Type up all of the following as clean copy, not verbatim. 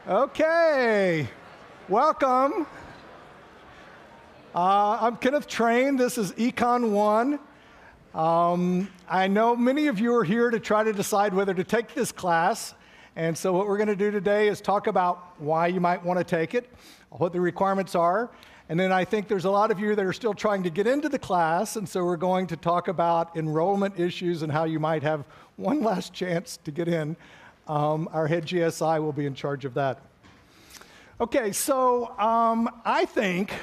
Okay, welcome. I'm Kenneth Train. This is Econ 1. I know many of you are here to try to decide whether to take this class. And so what we're going to do today is talk about why you might want to take it, what the requirements are. And then I think there's a lot of you that are still trying to get into the class. And so we're going to talk about enrollment issues and how you might have one last chance to get in. Our head GSI will be in charge of that. Okay, so I think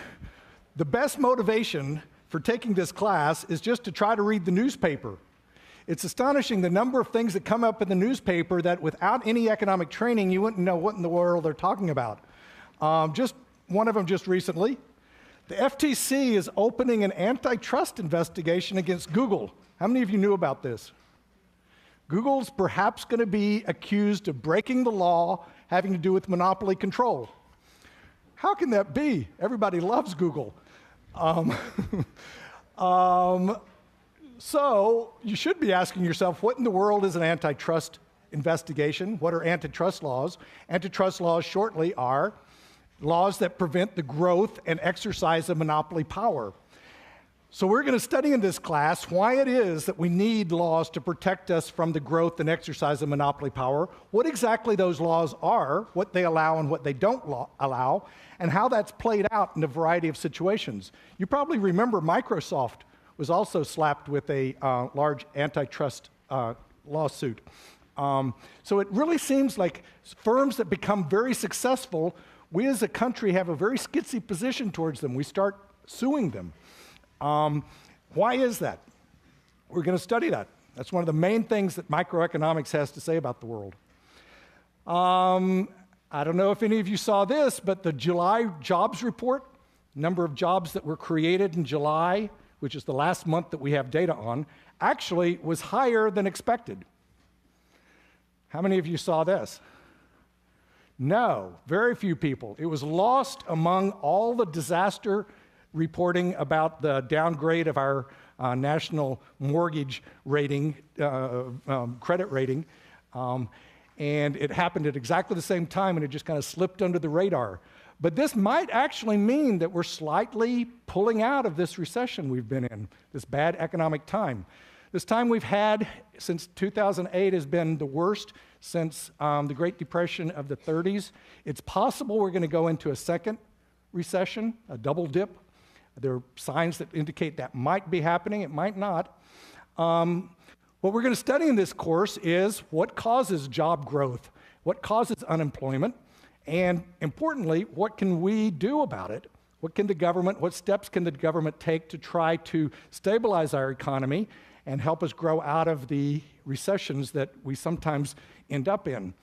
the best motivation for taking this class is just to try to read the newspaper. It's astonishing the number of things that come up in the newspaper that without any economic training, you wouldn't know what in the world they're talking about. Just one of them just recently. The FTC is opening an antitrust investigation against Google. How many of you knew about this? Google's perhaps going to be accused of breaking the law having to do with monopoly control. How can that be? Everybody loves Google. So you should be asking yourself, what in the world is an antitrust investigation? What are antitrust laws? Antitrust laws shortly are laws that prevent the growth and exercise of monopoly power. So we're going to study in this class why it is that we need laws to protect us from the growth and exercise of monopoly power, what exactly those laws are, what they allow and what they don't allow, and how that's played out in a variety of situations. You probably remember Microsoft was also slapped with a large antitrust lawsuit. So it really seems like firms that become very successful, we as a country have a very skitsy position towards them. We start suing them. Why is that? We're going to study that. That's one of the main things that microeconomics has to say about the world. I don't know if any of you saw this, but the July jobs report, number of jobs that were created in July, which is the last month that we have data on, actually was higher than expected. How many of you saw this? No, very few people. It was lost among all the disaster reporting about the downgrade of our national mortgage rating, credit rating, and it happened at exactly the same time, and it just kind of slipped under the radar. But this might actually mean that we're slightly pulling out of this recession we've been in, this bad economic time. This time we've had since 2008 has been the worst since the Great Depression of the 30s. It's possible we're going to go into a second recession, a double dip. There are signs that indicate that might be happening, it might not. What we're going to study in this course is what causes job growth, what causes unemployment, and importantly, what can we do about it? What steps can the government take to try to stabilize our economy and help us grow out of the recessions that we sometimes end up in?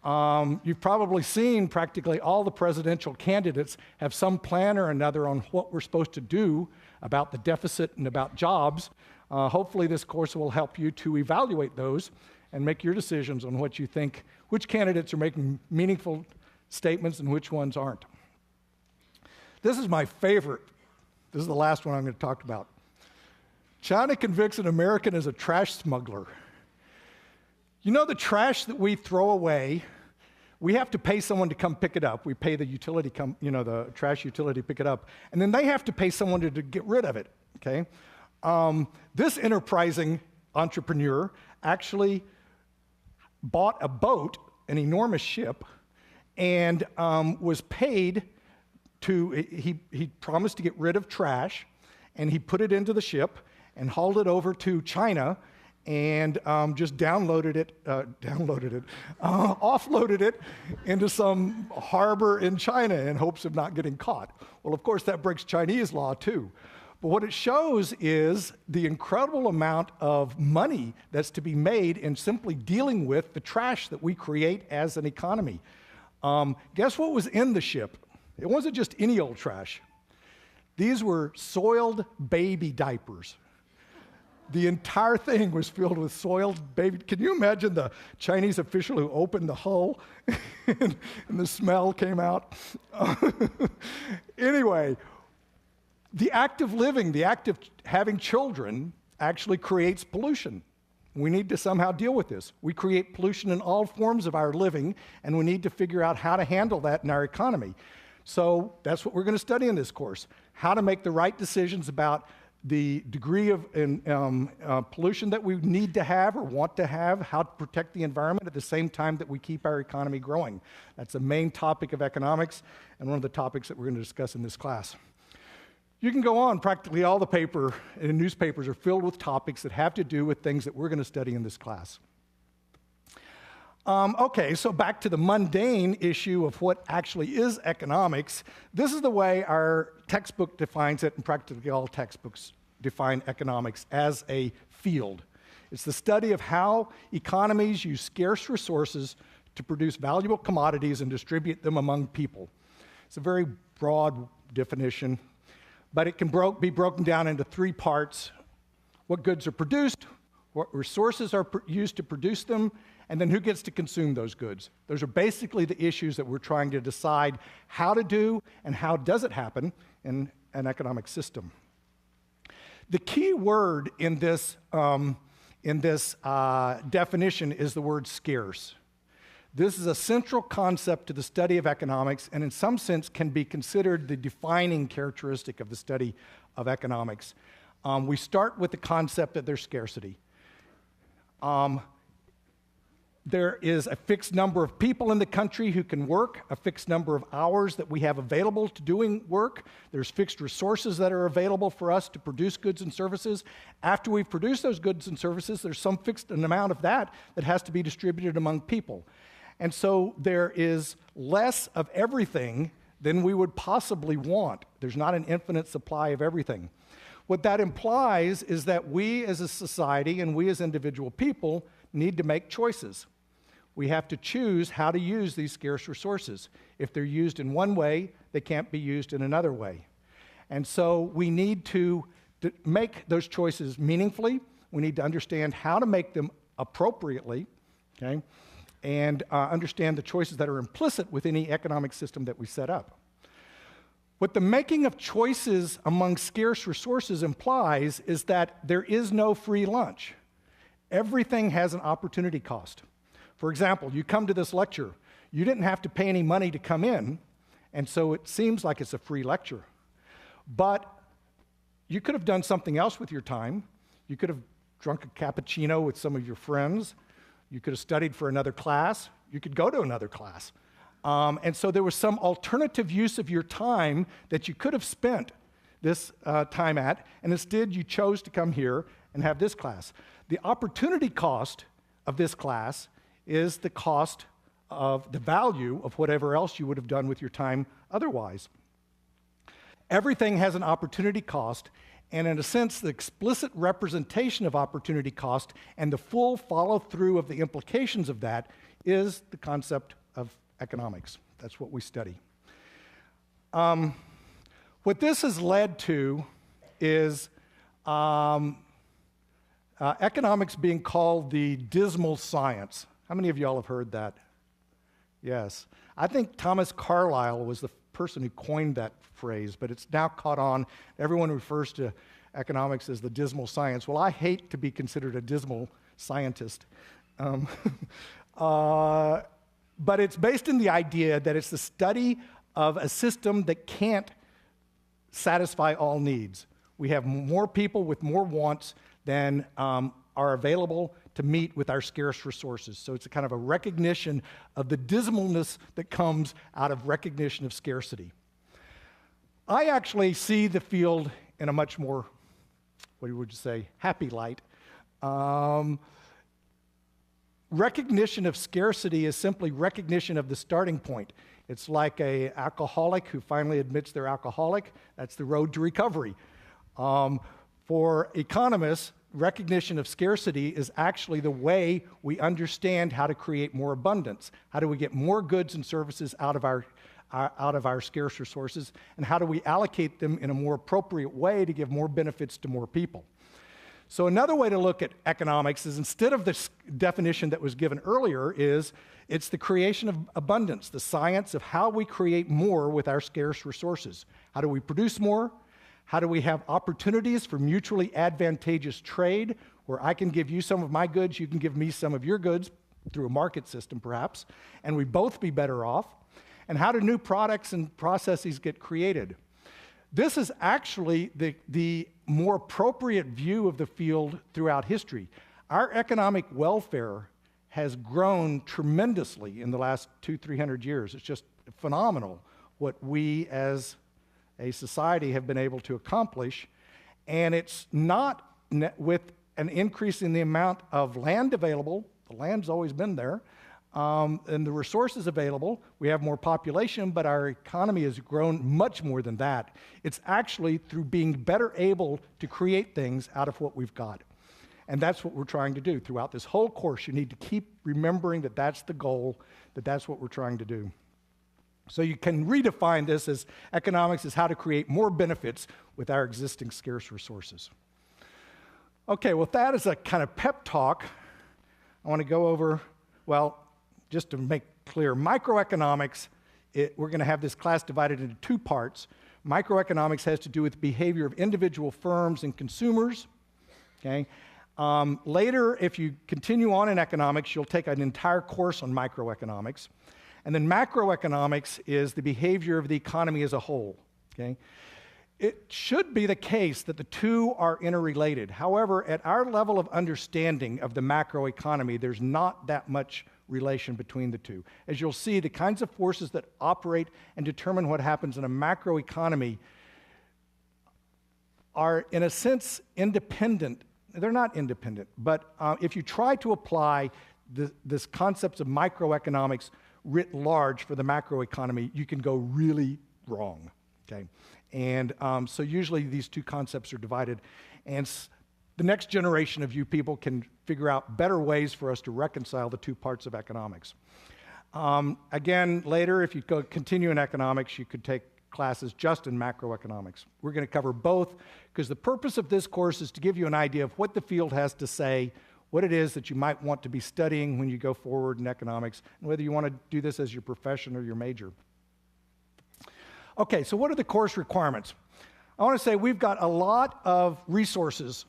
You've probably seen practically all the presidential candidates have some plan or another on what we're supposed to do about the deficit and about jobs. Hopefully this course will help you to evaluate those and make your decisions on what you think, which candidates are making meaningful statements and which ones aren't. This is my favorite. This is the last one I'm going to talk about. China convicts an American as a trash smuggler. You know the trash that we throw away, we have to pay someone to come pick it up. We pay the utility, the trash utility pick it up, and then they have to pay someone to get rid of it, okay? This enterprising entrepreneur actually bought a boat, an enormous ship, and was paid he promised to get rid of trash, and he put it into the ship and hauled it over to China and just offloaded it into some harbor in China in hopes of not getting caught. Well, of course, that breaks Chinese law too. But what it shows is the incredible amount of money that's to be made in simply dealing with the trash that we create as an economy. Guess what was in the ship? It wasn't just any old trash. These were soiled baby diapers. The entire thing was filled with soiled baby. Can you imagine the Chinese official who opened the hull and the smell came out? Anyway, the act of living, the act of having children actually creates pollution. We need to somehow deal with this. We create pollution in all forms of our living, and we need to figure out how to handle that in our economy. So that's what we're going to study in this course, how to make the right decisions about the degree of pollution that we need to have or want to have, how to protect the environment at the same time that we keep our economy growing. That's the main topic of economics and one of the topics that we're going to discuss in this class. You can go on. Practically all the paper and newspapers are filled with topics that have to do with things that we're going to study in this class. Okay, so back to the mundane issue of what actually is economics. This is the way our textbook defines it, and practically all textbooks define economics as a field. It's the study of how economies use scarce resources to produce valuable commodities and distribute them among people. It's a very broad definition, but it can be broken down into three parts: what goods are produced, what resources are used to produce them, and then who gets to consume those goods. Those are basically the issues that we're trying to decide how to do and how does it happen in an economic system. The key word in this definition is the word scarce. This is a central concept to the study of economics, and in some sense can be considered the defining characteristic of the study of economics. We start with the concept of their scarcity. There is a fixed number of people in the country who can work, a fixed number of hours that we have available to doing work. There's fixed resources that are available for us to produce goods and services. After we've produced those goods and services, there's some fixed amount of that that has to be distributed among people. And so there is less of everything than we would possibly want. There's not an infinite supply of everything. What that implies is that we as a society and we as individual people need to make choices. We have to choose how to use these scarce resources. If they're used in one way, they can't be used in another way. And so we need to make those choices meaningfully. We need to understand how to make them appropriately, okay? And understand the choices that are implicit with any economic system that we set up. What the making of choices among scarce resources implies is that there is no free lunch. Everything has an opportunity cost. For example, you come to this lecture, you didn't have to pay any money to come in, and so it seems like it's a free lecture. But you could have done something else with your time. You could have drunk a cappuccino with some of your friends. You could have studied for another class. You could go to another class. And so there was some alternative use of your time that you could have spent this time at, and instead you chose to come here and have this class. The opportunity cost of this class is the cost of the value of whatever else you would have done with your time otherwise. Everything has an opportunity cost, and in a sense, the explicit representation of opportunity cost and the full follow-through of the implications of that is the concept of economics. That's what we study. What this has led to is economics being called the dismal science. How many of y'all have heard that? Yes. I think Thomas Carlyle was the person who coined that phrase, but it's now caught on. Everyone refers to economics as the dismal science. Well, I hate to be considered a dismal scientist. But it's based in the idea that it's the study of a system that can't satisfy all needs. We have more people with more wants than are available to meet with our scarce resources. So it's a kind of a recognition of the dismalness that comes out of recognition of scarcity. I actually see the field in a much more, what would you say, happy light. Recognition of scarcity is simply recognition of the starting point. It's like an alcoholic who finally admits they're alcoholic. That's the road to recovery. For economists, recognition of scarcity is actually the way we understand how to create more abundance. How do we get more goods and services out of our scarce resources, and how do we allocate them in a more appropriate way to give more benefits to more people? So another way to look at economics is, instead of this definition that was given earlier, it's the creation of abundance, the science of how we create more with our scarce resources. How do we produce more? How do we have opportunities for mutually advantageous trade where I can give you some of my goods, you can give me some of your goods through a market system perhaps, and we both be better off. And how do new products and processes get created? This is actually the more appropriate view of the field throughout history. Our economic welfare has grown tremendously in the last 200-300 years. It's just phenomenal what we as a society have been able to accomplish. And it's not with an increase in the amount of land available. The land's always been there. And the resources available. We have more population, but our economy has grown much more than that. It's actually through being better able to create things out of what we've got. And that's what we're trying to do throughout this whole course. You need to keep remembering that that's the goal, that that's what we're trying to do. So you can redefine this as economics is how to create more benefits with our existing scarce resources. Okay, well, that is a kind of pep talk. I want to go over, well, just to make clear, microeconomics, we're going to have this class divided into two parts. Microeconomics has to do with the behavior of individual firms and consumers. Okay. Later, if you continue on in economics, you'll take an entire course on microeconomics. And then macroeconomics is the behavior of the economy as a whole. Okay. It should be the case that the two are interrelated. However, at our level of understanding of the macroeconomy, there's not that much relation between the two. As you'll see, the kinds of forces that operate and determine what happens in a macroeconomy are, in a sense, independent. They're not independent, but if you try to apply this concepts of microeconomics writ large for the macroeconomy, you can go really wrong, okay? And so usually these two concepts are divided, and the next generation of you people can figure out better ways for us to reconcile the two parts of economics. Again, later, if you continue in economics, you could take classes just in macroeconomics. We're going to cover both because the purpose of this course is to give you an idea of what the field has to say, what it is that you might want to be studying when you go forward in economics, and whether you want to do this as your profession or your major. Okay, so what are the course requirements? I want to say we've got a lot of resources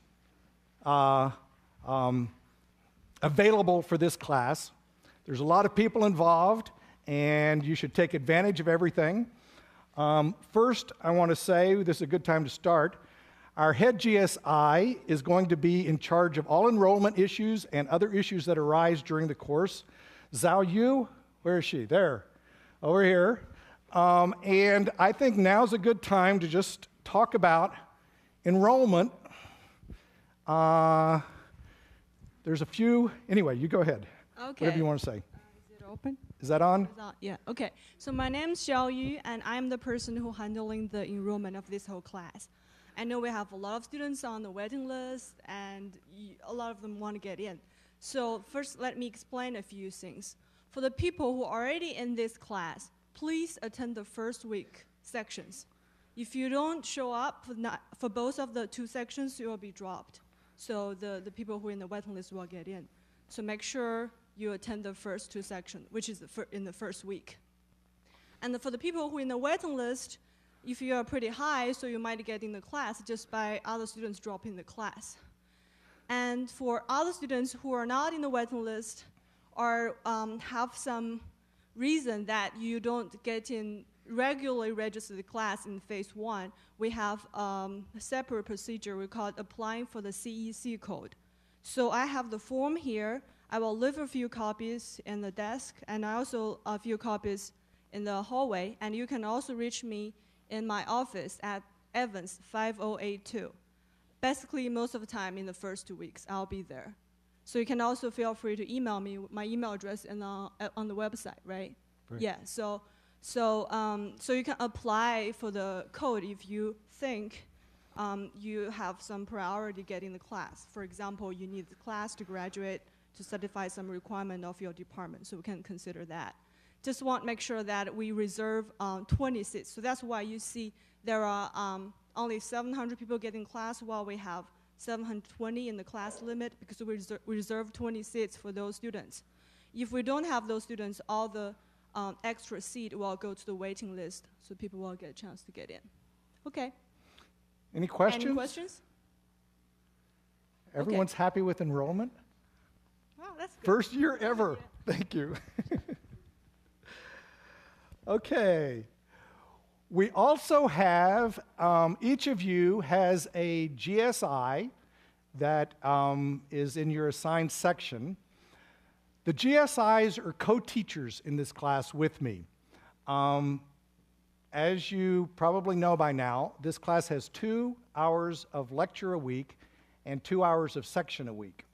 available for this class. There's a lot of people involved, and you should take advantage of everything. First, I want to say, this is a good time to start, our head GSI is going to be in charge of all enrollment issues and other issues that arise during the course. Zhao Yu, where is she? There, over here. And I think now's a good time to just talk about enrollment. There's a few, anyway, you go ahead. Okay. Whatever you want to say. Is it open? Is that on? Yeah, okay. So my name's Xiao Yu, and I'm the person who handling the enrollment of this whole class. I know we have a lot of students on the waiting list, and a lot of them want to get in. So first, let me explain a few things. For the people who are already in this class, please attend the first week sections. If you don't show up for both of the two sections, you will be dropped. So the people who are in the waiting list will get in. So make sure you attend the first two sections, which is in the first week. And for the people who are in the waiting list, if you are pretty high, so you might get in the class just by other students dropping the class. And for other students who are not in the waiting list or have some reason that you don't get in regularly registered class in phase 1, we have a separate procedure we call it applying for the CEC code. So I have the form here. I will leave a few copies in the desk and also a few copies in the hallway. And you can also reach me in my office at Evans 5082. Basically, most of the time in the first 2 weeks, I'll be there. So you can also feel free to email me. My email address is on the website, right? Right. Yeah. So you can apply for the code if you think you have some priority getting the class. For example, you need the class to graduate to satisfy some requirement of your department. So we can consider that. Just want to make sure that we reserve 20 seats. So that's why you see there are only 700 people getting class while we have 720 in the class limit because we reserve 20 seats for those students. If we don't have those students, all the extra seat will go to the waiting list so people will get a chance to get in. Okay. Any questions? Any questions? Everyone's happy with enrollment? Wow, that's good. First year ever. Thank you. Okay. We also have, each of you has a GSI that is in your assigned section. The GSIs are co-teachers in this class with me. As you probably know by now, this class has 2 hours of lecture a week and 2 hours of section a week.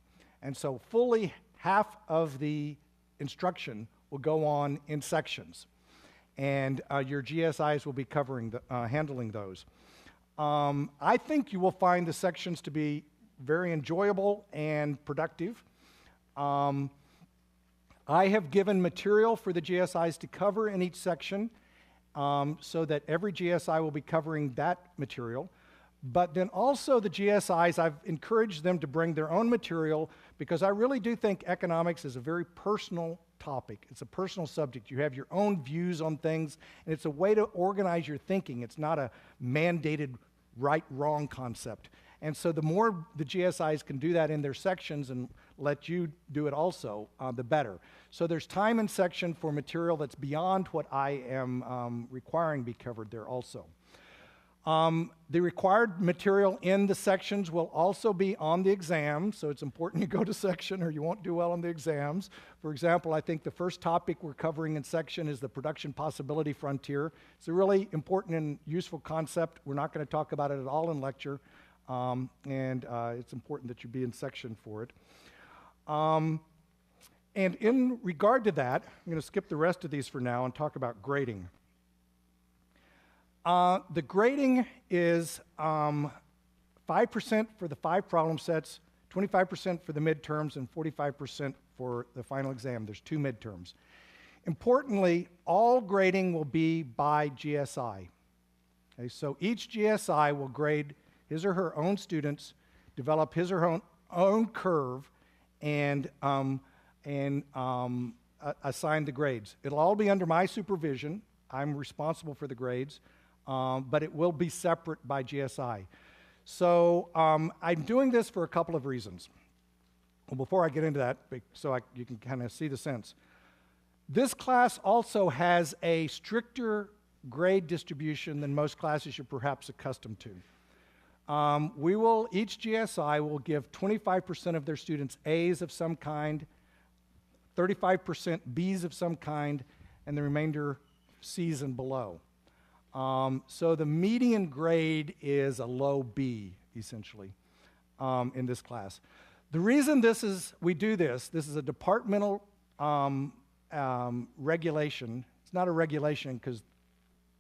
And so fully half of the instruction will go on in sections. And your GSIs will be covering, handling those. I think you will find the sections to be very enjoyable and productive. I have given material for the GSIs to cover in each section so that every GSI will be covering that material. But then also the GSIs, I've encouraged them to bring their own material because I really do think economics is a very personal topic. It's a personal subject. You have your own views on things, and it's a way to organize your thinking. It's not a mandated right-wrong concept. And so the more the GSIs can do that in their sections and let you do it also, the better. So there's time in section for material that's beyond what I am requiring be covered there also. The required material in the sections will also be on the exam, so it's important you go to section or you won't do well on the exams. For example, I think the first topic we're covering in section is the production possibility frontier. It's a really important and useful concept. We're not going to talk about it at all in lecture, and it's important that you be in section for it. And in regard to that, I'm going to skip the rest of these for now and talk about grading. The grading is 5% for the 5 problem sets, 25% for the midterms, and 45% for the final exam. There's 2 midterms. Importantly, all grading will be by GSI. Okay, so each GSI will grade his or her own students, develop his or her own curve, and assign the grades. It'll all be under my supervision. I'm responsible for the grades. But it will be separate by GSI. So I'm doing this for a couple of reasons. Well, before I get into that, so you can kind of see the sense. This class also has a stricter grade distribution than most classes you're perhaps accustomed to. Each GSI will give 25% of their students A's of some kind, 35% B's of some kind, and the remainder C's and below. So the median grade is a low B, essentially, in this class. The reason we do this is a departmental regulation. It's not a regulation because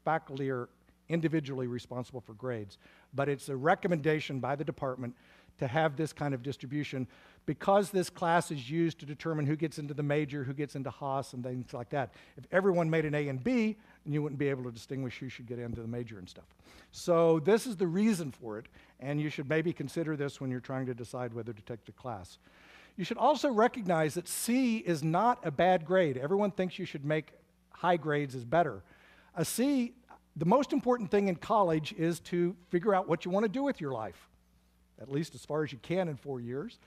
faculty are individually responsible for grades, but it's a recommendation by the department to have this kind of distribution because this class is used to determine who gets into the major, who gets into Haas, and things like that. If everyone made an A and B, then you wouldn't be able to distinguish who should get into the major and stuff. So this is the reason for it, and you should maybe consider this when you're trying to decide whether to take the class. You should also recognize that C is not a bad grade. Everyone thinks you should make high grades is better. A C, the most important thing in college is to figure out what you want to do with your life, at least as far as you can in 4 years.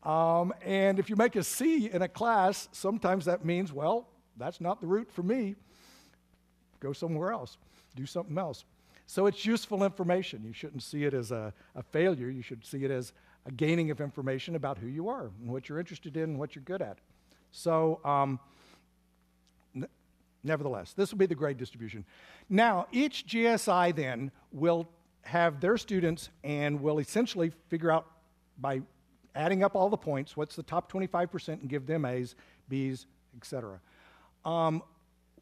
And if you make a C in a class, sometimes that means, well, that's not the route for me. Go somewhere else. Do something else. So it's useful information. You shouldn't see it as a failure. You should see it as a gaining of information about who you are and what you're interested in and what you're good at. So nevertheless, this will be the grade distribution. Now, each GSI then will have their students and will essentially figure out by adding up all the points, what's the top 25%, and give them A's, B's, etc.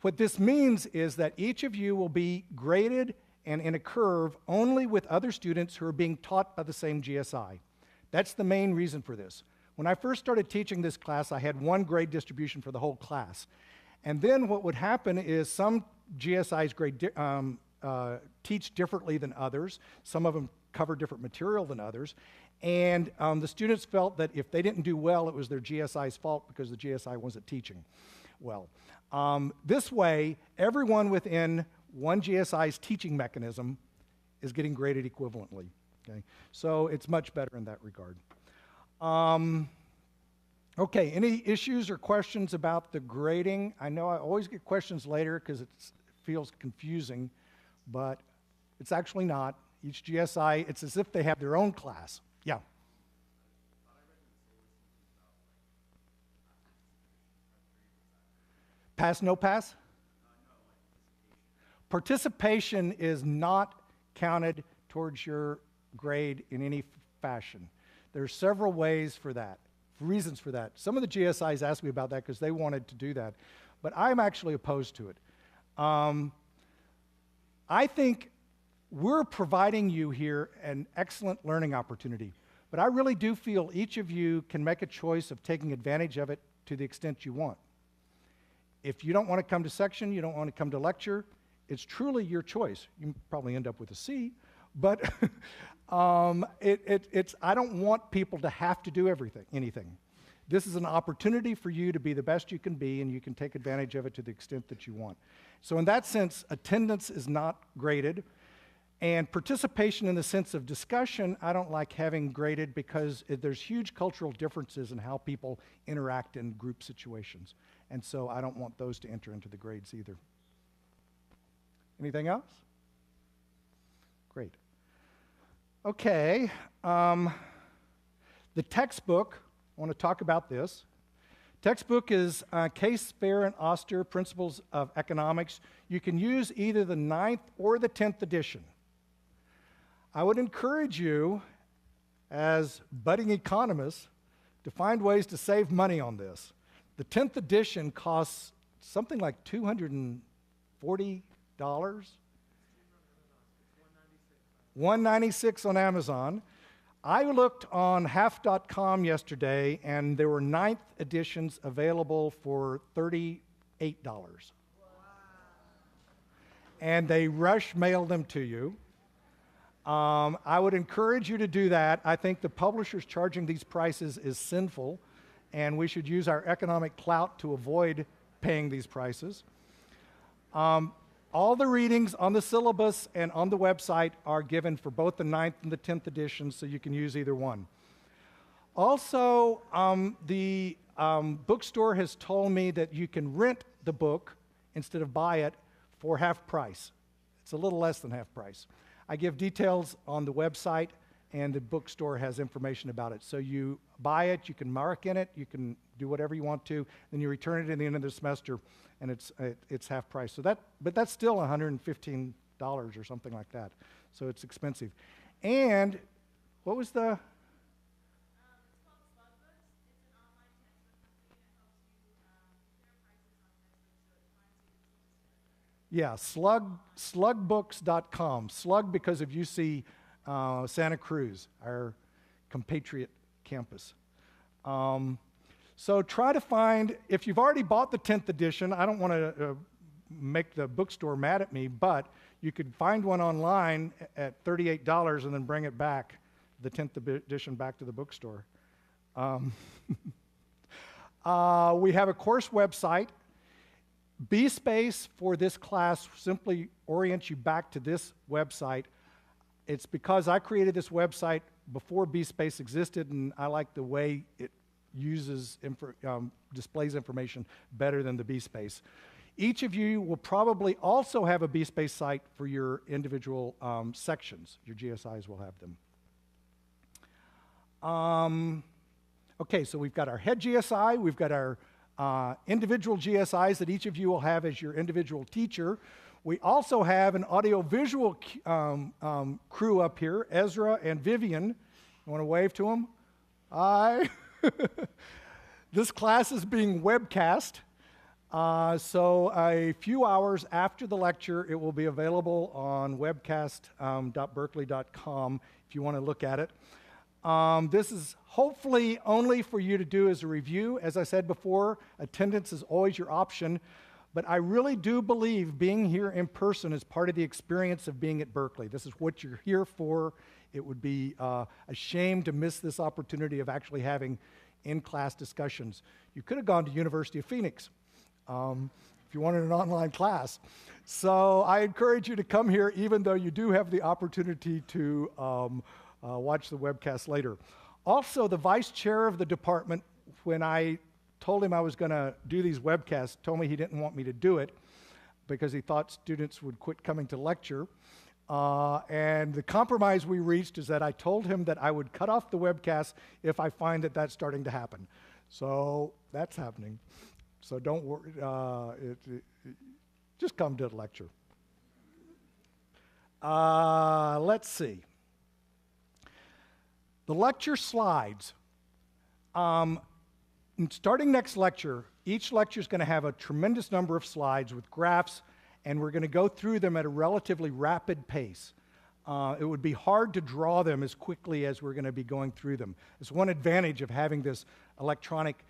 What this means is that each of you will be graded and in a curve only with other students who are being taught by the same GSI. That's the main reason for this. When I first started teaching this class, I had one grade distribution for the whole class. And then what would happen is some GSIs teach differently than others. Some of them cover different material than others. And the students felt that if they didn't do well, it was their GSI's fault because the GSI wasn't teaching well. This way, everyone within one GSI's teaching mechanism is getting graded equivalently. Okay? So it's much better in that regard. Okay, any issues or questions about the grading? I know I always get questions later because it feels confusing, but it's actually not. Each GSI, it's as if they have their own class. Yeah. Pass, no pass? Participation is not counted towards your grade in any fashion. There are several ways for that, reasons for that. Some of the GSIs asked me about that because they wanted to do that, but I'm actually opposed to it. I think we're providing you here an excellent learning opportunity, but I really do feel each of you can make a choice of taking advantage of it to the extent you want. If you don't want to come to section, you don't want to come to lecture, it's truly your choice. You probably end up with a C, but I don't want people to have to do anything. This is an opportunity for you to be the best you can be, and you can take advantage of it to the extent that you want. So in that sense, attendance is not graded, and participation in the sense of discussion, I don't like having graded because there's huge cultural differences in how people interact in group situations. And so I don't want those to enter into the grades either. Anything else? Great. Okay. The textbook, I want to talk about this. Textbook is Case, Spare, and Auster, Principles of Economics. You can use either the 9th or the 10th edition. I would encourage you, as budding economists, to find ways to save money on this. The 10th edition costs something like $240. $196 on Amazon. I looked on half.com yesterday, and there were 9th editions available for $38. And they rush mailed them to you. I would encourage you to do that. I think the publishers charging these prices is sinful, and we should use our economic clout to avoid paying these prices. All the readings on the syllabus and on the website are given for both the 9th and the 10th editions, so you can use either one. Also, the bookstore has told me that you can rent the book instead of buy it for half price. It's a little less than half price. I give details on the website, and the bookstore has information about it. So you buy it, you can mark in it, you can do whatever you want to, then you return it at the end of the semester, and it's half price. So but that's still $115 or something like that. So it's expensive. And what was the? It's called Slugbooks. It's an online textbook company that helps you compare prices on textbooks so it finds you the cheapest. Yeah, slugbooks.com. Slug because of UC Santa Cruz, our compatriot campus. So try to find, if you've already bought the 10th edition, I don't want to make the bookstore mad at me, but you could find one online at $38 and then bring it back, the 10th edition, back to the bookstore. We have a course website. B-Space for this class simply orients you back to this website. It's because I created this website before B-Space existed, and I like the way it displays information better than the B-Space. Each of you will probably also have a B-Space site for your individual sections. Your GSIs will have them. Okay, so we've got our head GSI, we've got our individual GSIs that each of you will have as your individual teacher. We also have an audiovisual crew up here, Ezra and Vivian. You want to wave to them? Hi. This class is being webcast, so a few hours after the lecture, it will be available on webcast.berkeley.com if you want to look at it. This is hopefully only for you to do as a review. As I said before, attendance is always your option, but I really do believe being here in person is part of the experience of being at Berkeley. This is what you're here for. It would be a shame to miss this opportunity of actually having in-class discussions. You could have gone to University of Phoenix if you wanted an online class. So I encourage you to come here, even though you do have the opportunity to watch the webcast later. Also, the vice chair of the department, when I told him I was going to do these webcasts, told me he didn't want me to do it because he thought students would quit coming to lecture. And the compromise we reached is that I told him that I would cut off the webcast if I find that that's starting to happen. So that's happening. So don't worry. Just come to the lecture. Let's see. The lecture slides. Starting next lecture, each lecture is going to have a tremendous number of slides with graphs, and we're going to go through them at a relatively rapid pace. It would be hard to draw them as quickly as we're going to be going through them. It's one advantage of having this electronic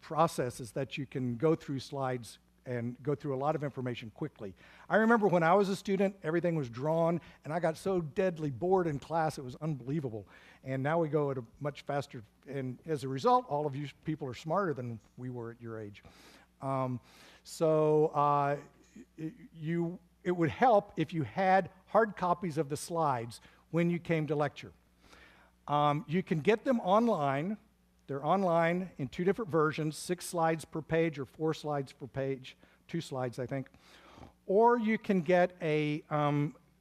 process is that you can go through slides and go through a lot of information quickly. I remember when I was a student, everything was drawn, and I got so deadly bored in class, it was unbelievable. And now we go at a much faster, and as a result, all of you people are smarter than we were at your age. It would help if you had hard copies of the slides when you came to lecture. You can get them online. They're online in 2 different versions, 6 slides per page or 4 slides per page, 2 slides, I think. Or you can get a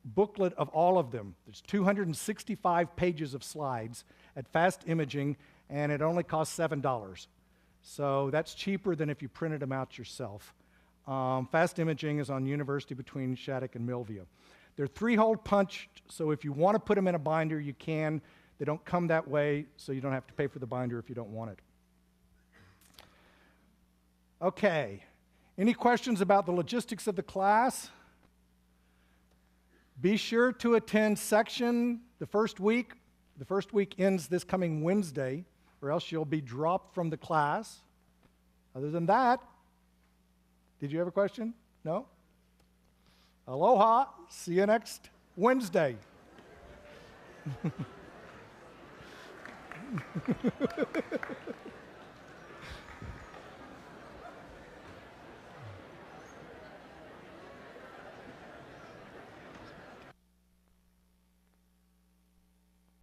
booklet of all of them. There's 265 pages of slides at Fast Imaging, and it only costs $7. So that's cheaper than if you printed them out yourself. Fast Imaging is on University between Shattuck and Millview. They're 3-hole punched, so if you want to put them in a binder, you can. They don't come that way, so you don't have to pay for the binder if you don't want it. Okay. Any questions about the logistics of the class? Be sure to attend section the first week. The first week ends this coming Wednesday, or else you'll be dropped from the class. Other than that, did you have a question? No? Aloha. See you next Wednesday.